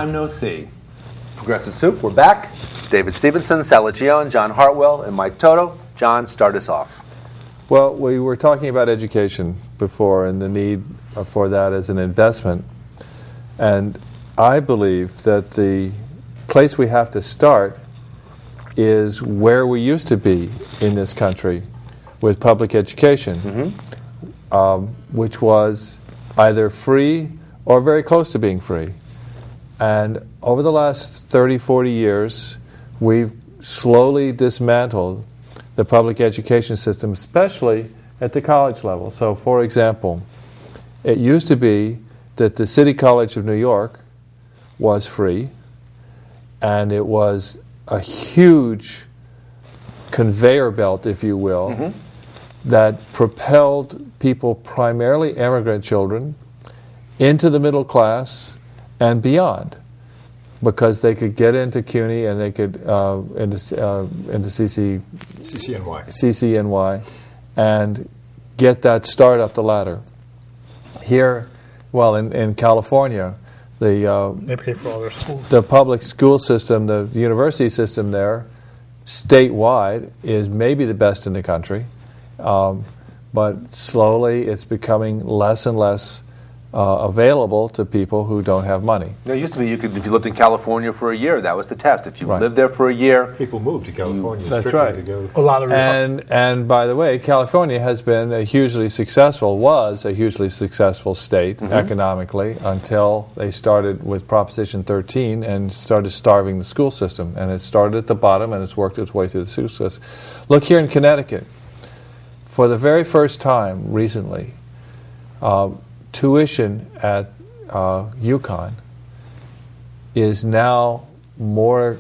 time no see. Progressive Soup, we're back. David Stevenson, Sal Liccione, John Hartwell, and Mike Toto. John, start us off. Well, we were talking about education before and the need for that as an investment. And I believe that the place we have to start is where we used to be in this country with public education, which was either free or very close to being free. And over the last 30, 40 years, we've slowly dismantled the public education system, especially at the college level. So, for example, it used to be that the City College of New York was free, and it was a huge conveyor belt, if you will, that propelled people, primarily immigrant children, into the middle class and beyond, because they could get into CUNY and they could into CCNY and get that start up the ladder. Here, well, in California, they pay for all their schools. The public school system, the university system there, statewide, is maybe the best in the country, but slowly it's becoming less and less available to people who don't have money. It used to be if you lived in California for a year, that was the test. If you lived there for a year, people moved to California. That's right. To go. A lot of and by the way, California was a hugely successful state economically until they started with Proposition 13 and started starving the school system. And it started at the bottom and it's worked its way through the school system. Look here in Connecticut. For the very first time recently, tuition at UConn is now more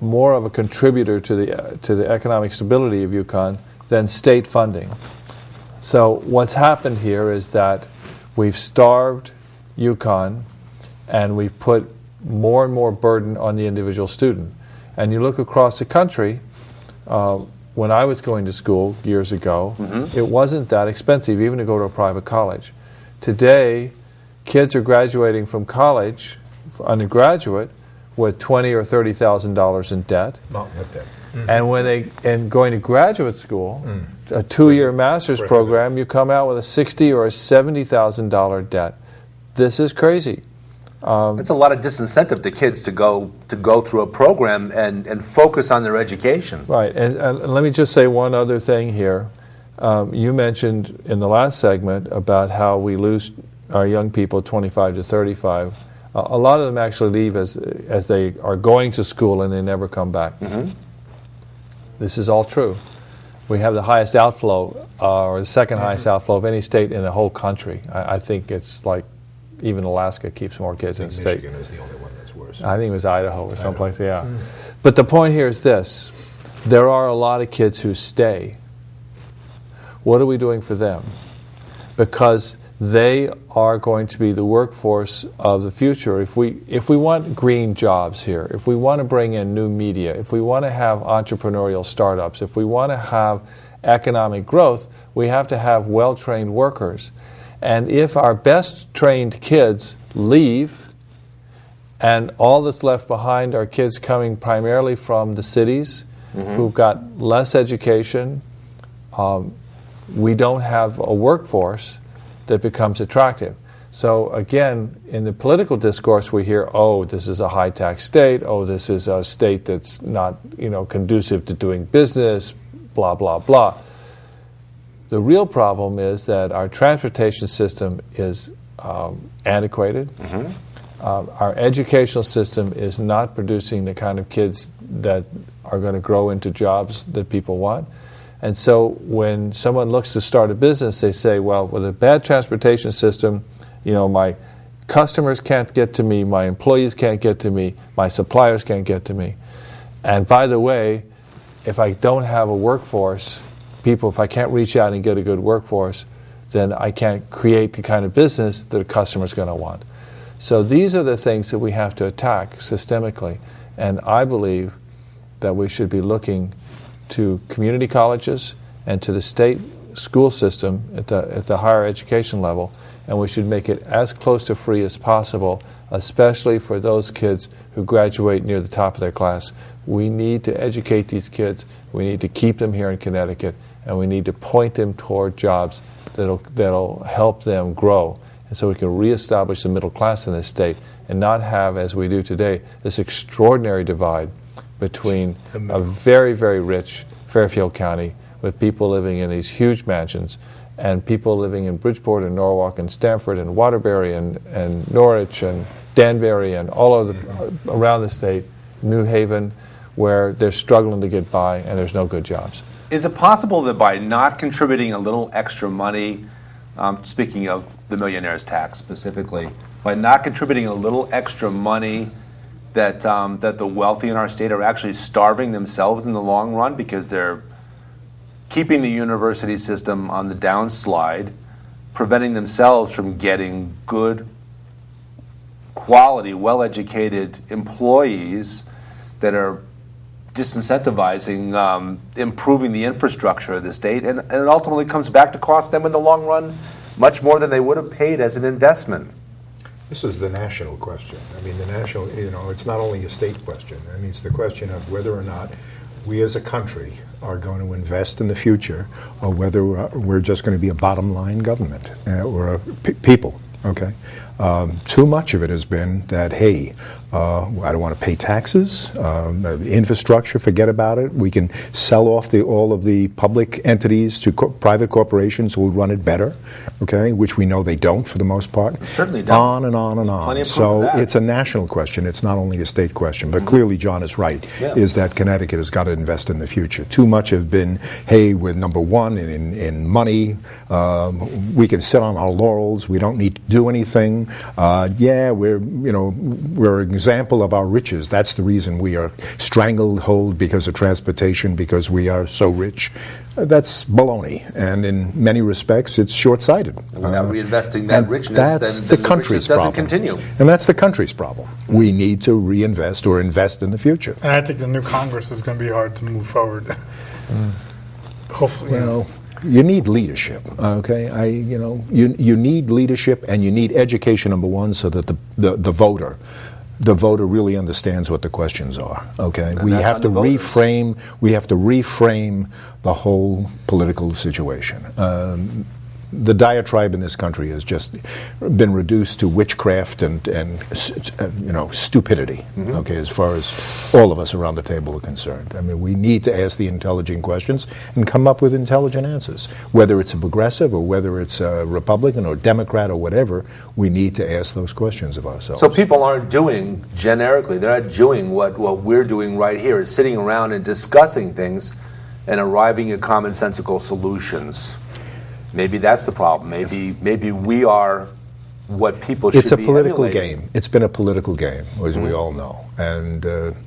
of a contributor to the economic stability of UConn than state funding. So what's happened here is that we've starved UConn and we've put more and more burden on the individual student. And you look across the country, when I was going to school years ago, it wasn't that expensive even to go to a private college. Today, kids are graduating from college, undergraduate, with $20,000 or $30,000 in debt. Mountain of debt. And going to graduate school, a 2-year master's program, you come out with a $60,000 or a $70,000 debt. This is crazy. It's a lot of disincentive to kids to go through a program and focus on their education. Right, and let me just say one other thing here. You mentioned in the last segment about how we lose our young people 25 to 35. A lot of them actually leave as they are going to school and they never come back. This is all true. We have the highest outflow, or the second highest outflow of any state in the whole country. I think it's like even Alaska keeps more kids in the state. Michigan is the only one that's worse. I think it was Idaho or someplace, yeah. But the point here is this. There are a lot of kids who stay. What are we doing for them? Because they are going to be the workforce of the future. If we want green jobs here, if we want to bring in new media, if we want to have entrepreneurial startups, if we want to have economic growth, we have to have well-trained workers. And if our best trained kids leave and all that's left behind are kids coming primarily from the cities who've got less education, we don't have a workforce that becomes attractive. So again, in the political discourse we hear, oh, this is a high-tax state, oh, this is a state that's not, conducive to doing business, blah, blah, blah. The real problem is that our transportation system is antiquated. Our educational system is not producing the kind of kids that are going to grow into jobs that people want. And so when someone looks to start a business, they say, well, with a bad transportation system, my customers can't get to me, my employees can't get to me, my suppliers can't get to me. And by the way, if I don't have a workforce, if I can't reach out and get a good workforce, then I can't create the kind of business that a customer's going to want. So these are the things that we have to attack systemically. And I believe that we should be looking to community colleges and to the state school system at the higher education level and we should make it as close to free as possible, especially for those kids who graduate near the top of their class. We need to educate these kids. We need to keep them here in Connecticut, and we need to point them toward jobs that'll help them grow, and so we can reestablish the middle class in this state and not have, as we do today, this extraordinary divide between a very, very rich Fairfield County with people living in these huge mansions and people living in Bridgeport and Norwalk and Stamford and Waterbury and Norwich and Danbury and all over around the state, New Haven, where they're struggling to get by and there's no good jobs. Is it possible that by not contributing a little extra money, speaking of the millionaire's tax specifically, by not contributing a little extra money, that the wealthy in our state are actually starving themselves in the long run because they're keeping the university system on the downslide, preventing themselves from getting good, quality, well-educated employees that are disincentivizing improving the infrastructure of the state, and it ultimately comes back to cost them in the long run much more than they would have paid as an investment. This is the national question. I mean, the national, it's not only a state question. I mean, it's the question of whether or not we as a country are going to invest in the future, or whether we're just going to be a bottom line government or people. Okay, too much of it has been that, hey, I don't want to pay taxes, infrastructure, forget about it. We can sell off all of the public entities to private corporations who will run it better, okay, which we know they don't for the most part. Certainly don't. On and on and on. Plenty of proof So of that. it's a national question. It's not only a state question. But clearly John is right, is that Connecticut has got to invest in the future. Too much has been, hey, we're number one in money. We can sit on our laurels. We don't need to do anything. We're an example of our riches. That's the reason we are stranglehold because of transportation, because we are so rich. That's baloney, and in many respects, it's short-sighted. And without reinvesting that richness, then the country's richness doesn't problem. continue. And that's the country's problem. We need to reinvest or invest in the future. And I think the new Congress is going to be hard to move forward. Hopefully, You need leadership, okay? You need leadership, and you need education, number one, so that the voter really understands what the questions are. Okay, And we that's have on to the voters. reframe the whole political situation. The diatribe in this country has just been reduced to witchcraft and stupidity. Okay, as far as all of us around the table are concerned. I mean, we need to ask the intelligent questions and come up with intelligent answers. Whether it's a progressive or whether it's a Republican or Democrat or whatever, we need to ask those questions of ourselves. So people aren't doing, generically, they're not doing what we're doing right here, is sitting around and discussing things and arriving at commonsensical solutions. Maybe that's the problem. Maybe we are what people should be It's a political emulating. game. It's been a political game, as we all know. And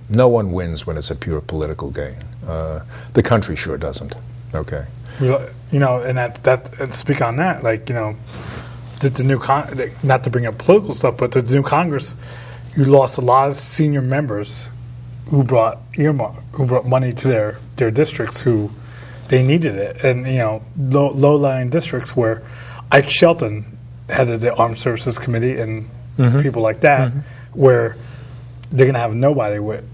no one wins when it's a pure political game. The country sure doesn't. Okay. and and speak on that, the new not to bring up political stuff, but the new Congress, you lost a lot of senior members who brought money to their districts who they needed it, and low-lying districts where Ike Shelton headed the Armed Services Committee and people like that, where they're going to have nobody with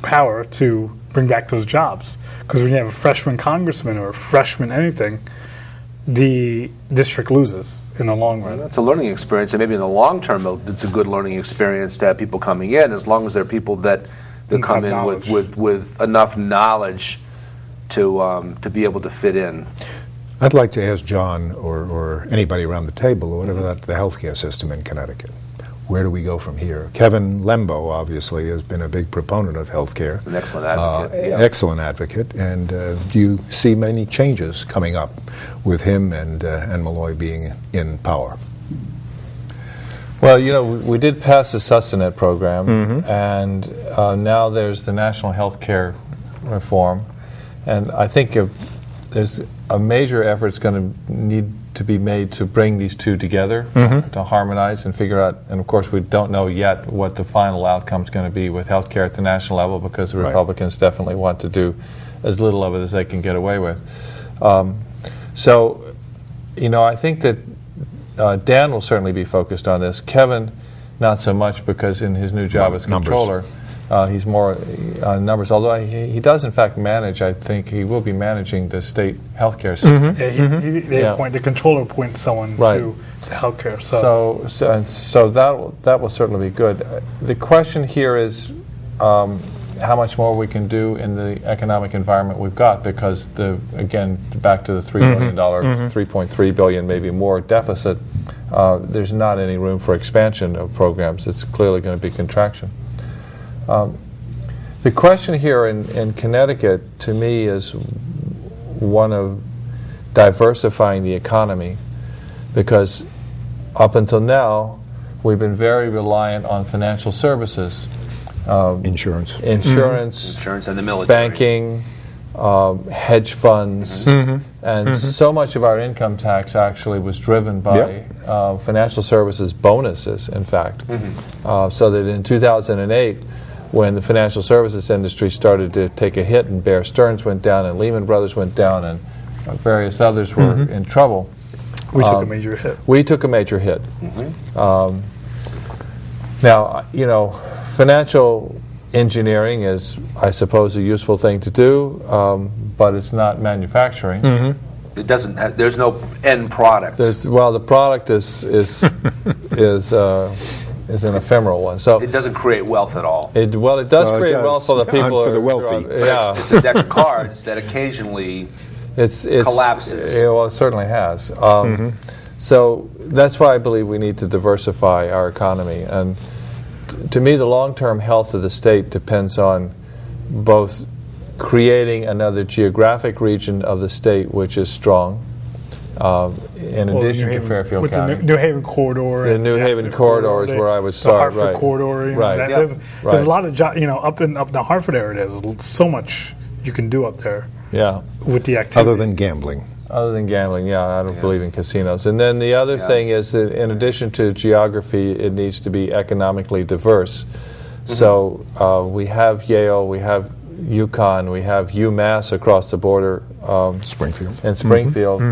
power to bring back those jobs. Because when you have a freshman congressman or a freshman anything, the district loses in the long run. It's a learning experience, and maybe in the long term, it's a good learning experience to have people coming in, as long as they're people that come in with enough knowledge to be able to fit in. I'd like to ask John or anybody around the table or whatever the healthcare system in Connecticut. Where do we go from here? Kevin Lembo, obviously, has been a big proponent of healthcare. An excellent advocate. Excellent advocate. And do you see many changes coming up with him and Malloy being in power? Well, we did pass the Sustanet program, and now there's the National Health Care Reform. And I think there's a major effort that's going to need to be made to bring these two together, to harmonize and figure out. And of course, we don't know yet what the final outcome is going to be with health care at the national level, because the Republicans definitely want to do as little of it as they can get away with. I think that Dan will certainly be focused on this. Kevin, not so much, because in his new job as Numbers. controller, he's more on numbers. Although he does, in fact, manage. I think he will be managing the state healthcare system. Yeah, the controller appoints someone Right. to the healthcare. So that will certainly be good. The question here is how much more we can do in the economic environment we've got, because again, back to the $3 billion, $3.3 billion, maybe more deficit. There's not any room for expansion of programs. It's clearly going to be contraction. The question here in Connecticut, to me, is one of diversifying the economy, because up until now, we've been very reliant on financial services. Insurance. Insurance and the military. Banking, hedge funds, and so much of our income tax actually was driven by financial services bonuses, in fact. So that in 2008, when the financial services industry started to take a hit and Bear Stearns went down and Lehman Brothers went down and various others were in trouble, we took a major hit. we took a major hit. Now, financial engineering is, I suppose, a useful thing to do, but it's not manufacturing. It doesn't. There's no end product. The product is an ephemeral one. So it doesn't create wealth at all. it does create wealth for the people For the wealthy. Yeah, It's a deck of cards that occasionally it's collapses. Well, it certainly has. So that's why I believe we need to diversify our economy. And to me, the long-term health of the state depends on both creating another geographic region of the state which is strong, in addition to Fairfield with County. the New Haven corridor. The New Haven corridor is where I would The start. Hartford Right. corridor. Right. There's Right. a lot of up in the Hartford area. There's so much you can do up there Yeah. with the activity. Other than gambling. Other than gambling, yeah, I don't believe in casinos. And then the other thing is that in addition to geography, it needs to be economically diverse. So we have Yale, we have UConn, we have UMass across the border. Springfield. And Springfield.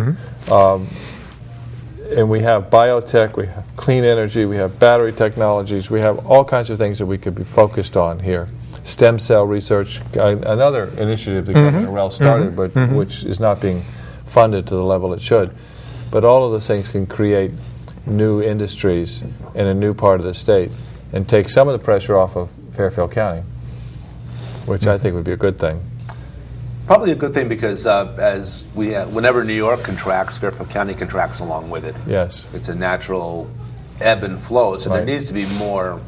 And we have biotech, we have clean energy, we have battery technologies, we have all kinds of things that we could be focused on here. Stem cell research, another initiative that Governor Rell started, but which is not being funded to the level it should. But all of those things can create new industries in a new part of the state and take some of the pressure off of Fairfield County, which I think would be a good thing. Probably a good thing, because whenever New York contracts, Fairfield County contracts along with it. Yes. It's a natural ebb and flow. So there needs to be more,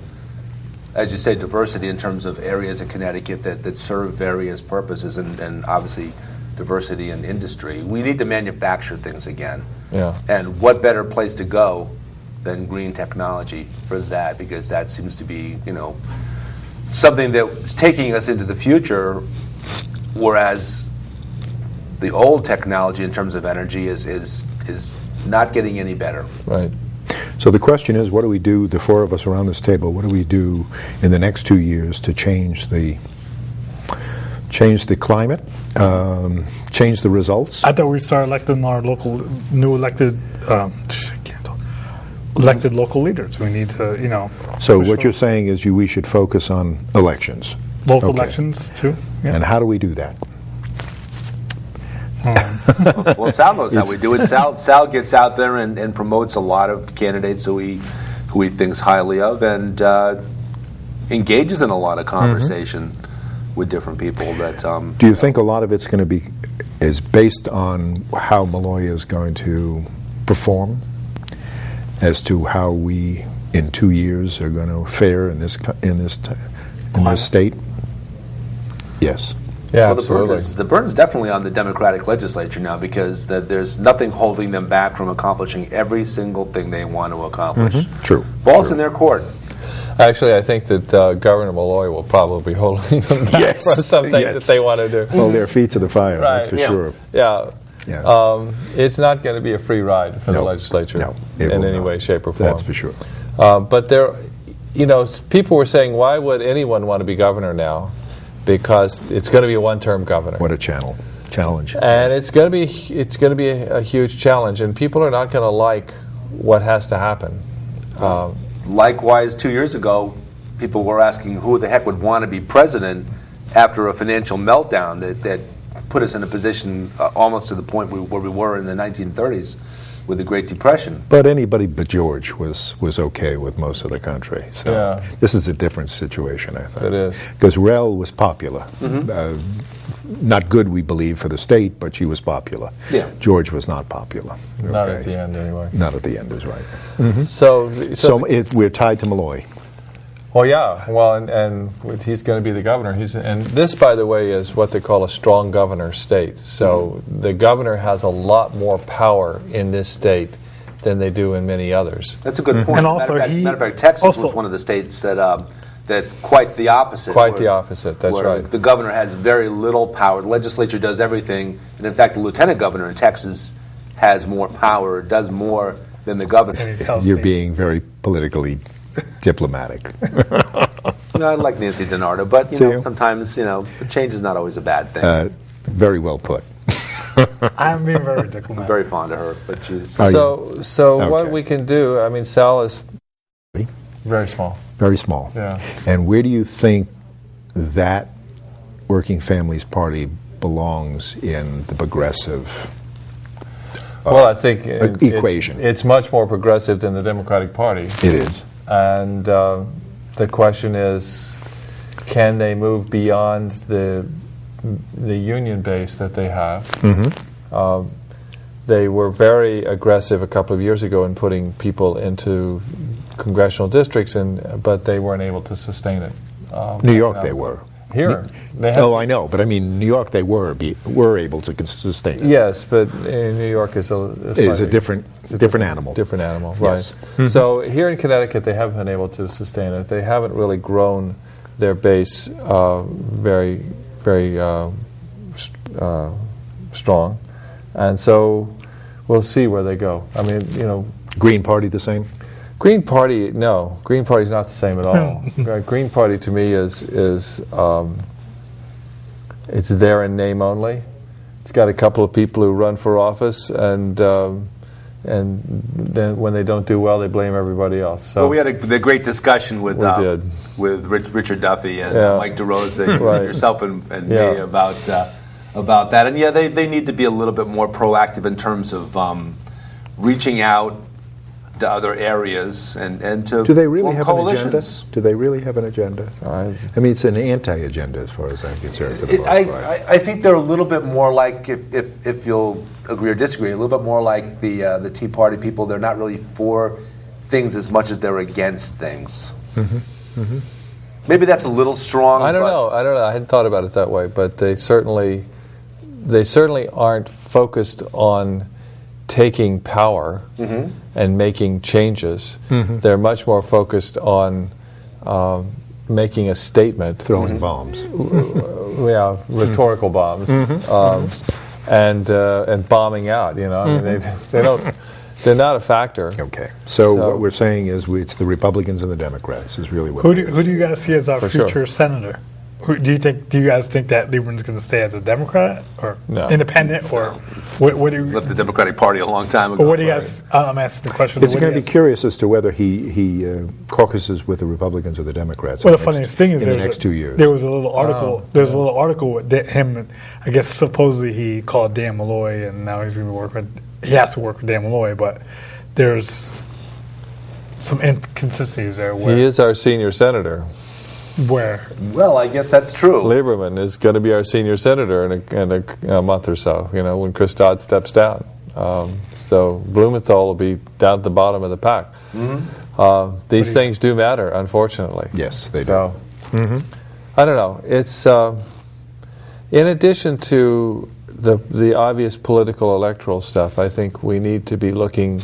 as you say, diversity in terms of areas in Connecticut that serve various purposes, and obviously diversity in industry. We need to manufacture things again. Yeah. And what better place to go than green technology for that, because that seems to be, something that's taking us into the future, whereas the old technology in terms of energy is not getting any better. Right. So the question is, what do we do, the four of us around this table, what do we do in the next 2 years to change the climate, change the results? I thought we'd start electing our new elected local leaders. We need to, So what you're saying is we should focus on elections. local Okay. elections too. Yeah. And how do we do that? Well, Sal knows how we do it. Sal gets out there and promotes a lot of candidates who he thinks highly of, and engages in a lot of conversation with different people. That Do you think a lot of it's going to is based on how Malloy is going to perform, as to how we in 2 years are going to fare in this state? Yes. Yeah, well, absolutely. the burden's definitely on the Democratic legislature now, because there's nothing holding them back from accomplishing every single thing they want to accomplish. True. Ball's True. in their court. Actually, I think that Governor Malloy will probably be holding them back from some things that they want to do. Well, their feet to the fire, that's for yeah. sure. Yeah. Yeah. It's not going to be a free ride for the No. legislature No, it in will any not. way, shape, or form. That's for sure. But there, people were saying, why would anyone want to be governor now? Because it's going to be a one-term governor. What a challenge. And it's going to be a huge challenge, and people are not going to like what has to happen. Likewise, 2 years ago, people were asking who the heck would want to be president after a financial meltdown that put us in a position almost to the point where we were in the 1930s with the Great Depression. But anybody but George was okay with most of the country. So Yeah. this is a different situation, I think. It is. Because Rel was popular. Not good, we believe, for the state, but she was popular. Yeah. George was not popular. Not Okay. at the end, anyway. Not at the end is right. So We're tied to Malloy. well, yeah. Well, and he's going to be the governor. And this, by the way, is what they call a strong governor state. So the governor has a lot more power in this state than they do in many others. That's a good point. And also matter of fact, Texas was one of the states that's quite the opposite. Quite the opposite, that's where right. The governor has very little power. The legislature does everything. And in fact, the lieutenant governor in Texas has more power, does more than the governor. And he tells You're Steve. being very politically diplomatic. I like Nancy DiNardo, but Do you? sometimes change is not always a bad thing. Very well put. I'm being very I'm diplomatic. very fond of her, but she's Are So what Okay. we can do, I mean, Sal is very small. Very small. Yeah. And where do you think that Working Families Party belongs in the progressive Well, I think equation? It's much more progressive than the Democratic Party. It is. And the question is, can they move beyond the union base that they have? They were very aggressive a couple of years ago in putting people into congressional districts, but they weren't able to sustain it. New York they were. Here, they have. Oh, I know, but I mean, New York they were able to sustain it. Yes, but New York is a It is a slightly different animal. different animal, Yes. right? So here in Connecticut, they haven't been able to sustain it. They haven't really grown their base very, very strong, and so we'll see where they go. I mean, Green Party the same? Green Party, no. Green Party's not the same at all. Green Party to me is it's there in name only. It's got a couple of people who run for office, and then when they don't do well, they blame everybody else. So we had the great discussion with did. with Richard Duffy and Yeah. Mike DeRosa and Right. yourself and Yeah. me about that. And yeah, they need to be a little bit more proactive in terms of reaching out to other areas and to Do they really form have coalitions. an agenda? Do they really have an agenda? I- I mean, it's an anti-agenda as far as I'm concerned. for the most part. I think they're a little bit more like, if you'll agree or disagree, a little bit more like the Tea Party people. They're not really for things as much as they're against things. Maybe that's a little strong. I don't but- know. I hadn't thought about it that way, but they certainly aren't focused on taking power and making changes. They're much more focused on making a statement, Throwing bombs. rhetorical bombs, and bombing out. I mean, they don't. They're not a factor. Okay. So what we're saying is it's the Republicans and the Democrats is really what Who it is. do you guys see as our For sure. future senator? Do you guys think that Lieberman's going to stay as a Democrat or No. independent, or what do you? Left the Democratic Party a long time ago. Or what do you guys? I'm asking the question. It's what going do to you be guys- curious as to whether he caucuses with the Republicans or the Democrats. Well, in the the funniest thing is in the there's next 2 years. There was a little article. There's a little article with him. I guess supposedly he called Dan Malloy, and now he's going to work with. He has to work with Dan Malloy, but there's some inconsistencies there. Where, He is our senior senator. where Well, I guess that's true. Lieberman is going to be our senior senator in a month or so, when Chris Dodd steps down. So Blumenthal will be down at the bottom of the pack. These things do matter, unfortunately. Yes, they do. So, I don't know. It's in addition to the obvious political electoral stuff, I think we need to be looking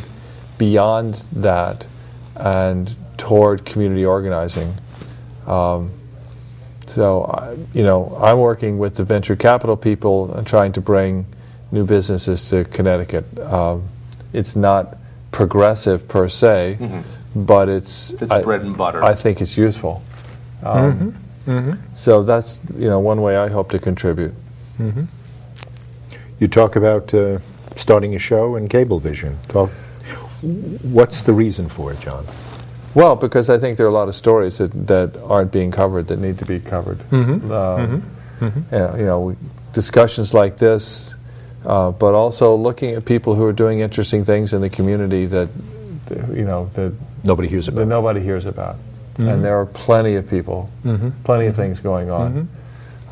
beyond that and toward community organizing. I'm working with the venture capital people and trying to bring new businesses to Connecticut. It's not progressive per se, but it's bread and butter. I think it's useful. So that's one way I hope to contribute. You talk about starting a show in Cablevision. What's the reason for it, John? Well, because I think there are a lot of stories that aren't being covered that need to be covered. Discussions like this, but also looking at people who are doing interesting things in the community that Nobody hears about. that nobody hears about. And there are plenty of people, plenty of things going on.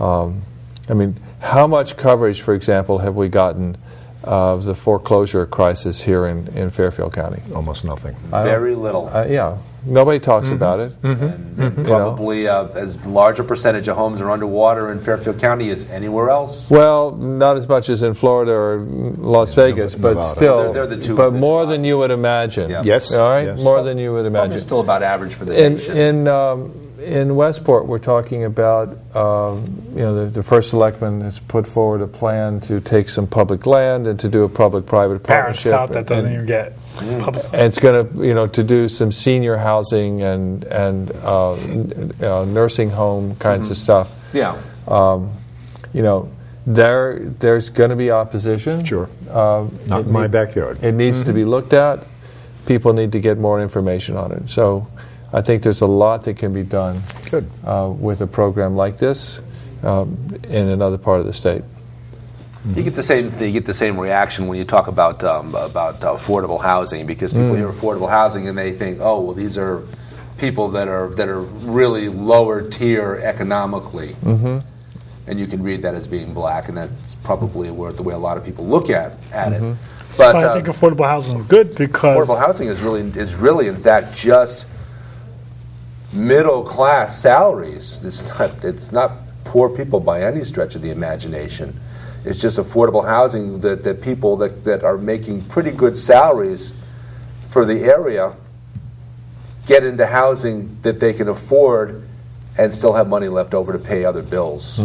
I mean, how much coverage, for example, have we gotten of the foreclosure crisis here in Fairfield County? Almost nothing. Very little. Yeah, nobody talks about it. And probably as large a percentage of homes are underwater in Fairfield County as anywhere else. Well, not as much as in Florida or Las Vegas, but Nevada. still, They're the two but that's more high. than you would imagine. Yeah. Yes. All right, yes. more than you would Probably imagine. still about average for the nation. In Westport, we're talking about the first selectman has put forward a plan to take some public land and to do a public-private Parents partnership. out that doesn't even get public. And it's going to to do some senior housing and nursing home kinds of stuff. Yeah. There's going to be opposition. Sure. Not in my backyard. It needs to be looked at. People need to get more information on it. So I think there's a lot that can be done Good. with a program like this in another part of the state. You get the same thing. You get the same reaction when you talk about affordable housing, because people hear affordable housing and they think, oh, well, these are people that are really lower tier economically, and you can read that as being black, and that's probably the way a lot of people look at it. But I think affordable housing is good because affordable housing is really in fact just middle class salaries. It's not poor people by any stretch of the imagination. It's just affordable housing that people that are making pretty good salaries for the area get into housing that they can afford and still have money left over to pay other bills.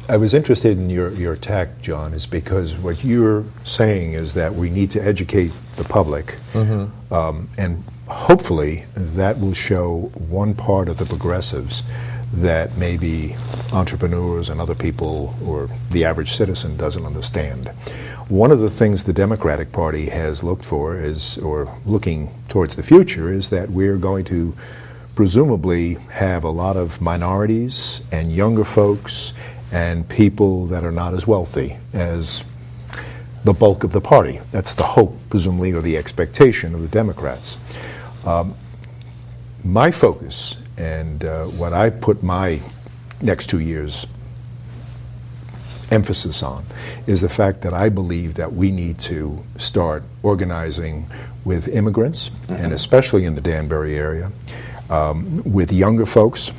I was interested in your tack, John, is because what you're saying is that we need to educate the public, and hopefully that will show one part of the progressives that maybe entrepreneurs and other people or the average citizen doesn't understand. One of the things the Democratic Party has looked for or looking towards the future, is that we're going to presumably have a lot of minorities and younger folks and people that are not as wealthy as the bulk of the party. That's the hope, presumably, or the expectation of the Democrats. My focus and what I put my next 2 years emphasis on is the fact that I believe that we need to start organizing with immigrants, and especially in the Danbury area, with younger folks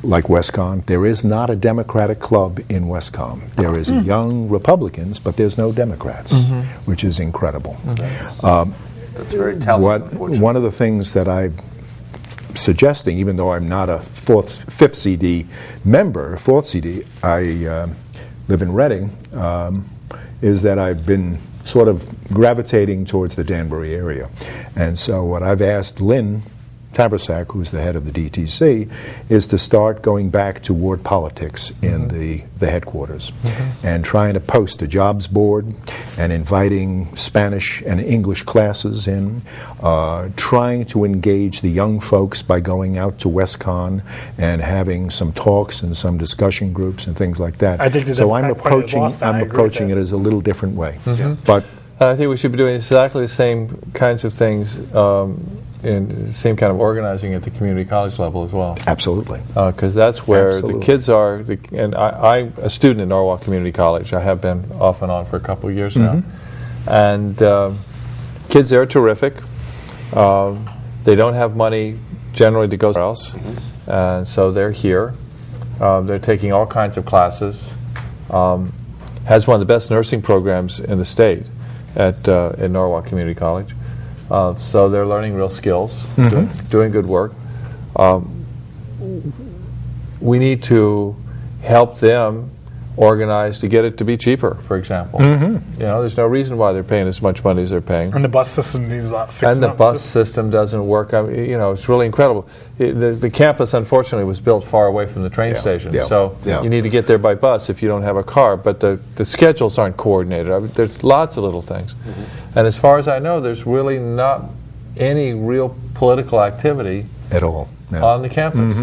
like Westcon. There is not a Democratic club in Westcon. There is young Republicans, but there's no Democrats, which is incredible. That's very telling, unfortunately. One of the things that I'm suggesting, even though I'm not a fifth CD member, fourth CD, I live in Reading, is that I've been sort of gravitating towards the Danbury area. And so what I've asked Lynn Tabersack, who's the head of the DTC, is to start going back to ward politics in the headquarters, and trying to post a jobs board and inviting Spanish and English classes in, trying to engage the young folks by going out to Westcon and having some talks and some discussion groups and things like that. I think the so I'm Democratic Party has lost that. I agree with approaching that. it as a little different way. But I think we should be doing exactly the same kinds of things, and the same kind of organizing at the community college level as well. absolutely. Because that's where Absolutely. the kids are, and I'm a student at Norwalk Community College. I have been off and on for a couple of years now. And kids there are terrific. They don't have money generally to go somewhere else, and so they're here. They're taking all kinds of classes. Has one of the best nursing programs in the state at Norwalk Community College. So they're learning real skills, doing good work. We need to help them organized to get it to be cheaper, for example. You know, there's no reason why they're paying as much money as they're paying. And the bus system needs a lot fixing And the up, bus too. system doesn't work. I mean, you know, it's really incredible. The campus, unfortunately, was built far away from the train station, so you need to get there by bus if you don't have a car. But the schedules aren't coordinated. I mean, there's lots of little things. And as far as I know, there's really not any real political activity At all. No. on the campus.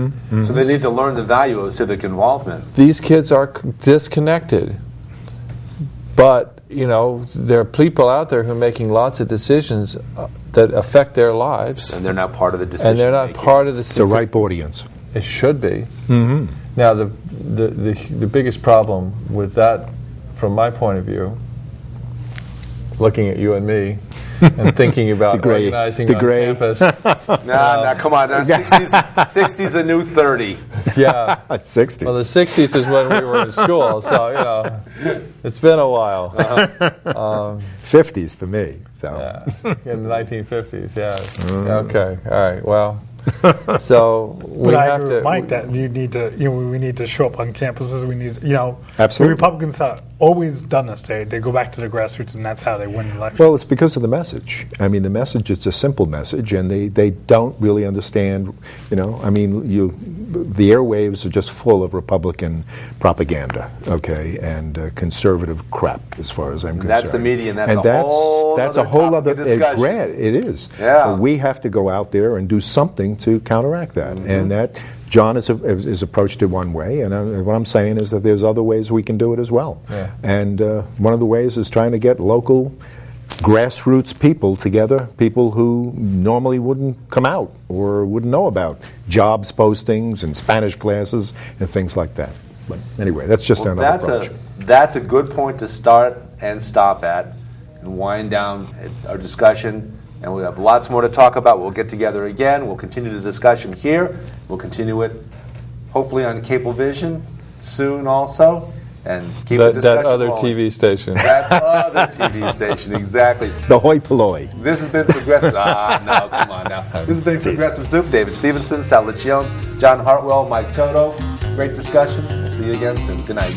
So they need to learn the value of civic involvement. These kids are disconnected. But, you know, there are people out there who are making lots of decisions that affect their lives. And they're not part of the decision. And they're not part of the... It's the ripe audience. It should be. Now, the biggest problem with that, from my point of view, looking at you and me, and thinking about organizing on campus. Nah, come on. Now, 60's a new 30. Yeah. 60s. Well, the 60s is when we were in school, so, you know, it's been a while. 50s for me. So. Yeah. In the 1950s, yeah. Okay, all right, well, so we But I have agree to... with Mike that you need to, you know, we need to show up on campuses. We need, you know, Absolutely. the Republicans have always done this. They go back to the grassroots, and that's how they win elections. Well, it's because of the message. I mean, the message is a simple message, and they don't really understand, you know, I mean, the airwaves are just full of Republican propaganda, okay, and conservative crap, as far as I'm concerned. That's the media, and that's and a whole that's other a whole topic other of discussion. grant. It is. Yeah. We have to go out there and do something to counteract that, and that John is approached it one way, and what I'm saying is that there's other ways we can do it as well. Yeah. And one of the ways is trying to get local grassroots people together, people who normally wouldn't come out or wouldn't know about jobs postings and Spanish classes and things like that. But anyway, that's just another approach. That's a good point to start and stop at and wind down our discussion. And we have lots more to talk about. We'll get together again. We'll continue the discussion here. We'll continue it hopefully on Cablevision soon also. And keep the discussion that other going. TV station. That other TV station, exactly. The hoi polloi. This has been Progressive. No, come on now. This has been Progressive Soup. David Stevenson, Sal Liccione, John Hartwell, Mike Toto. Great discussion. We'll see you again soon. Good night.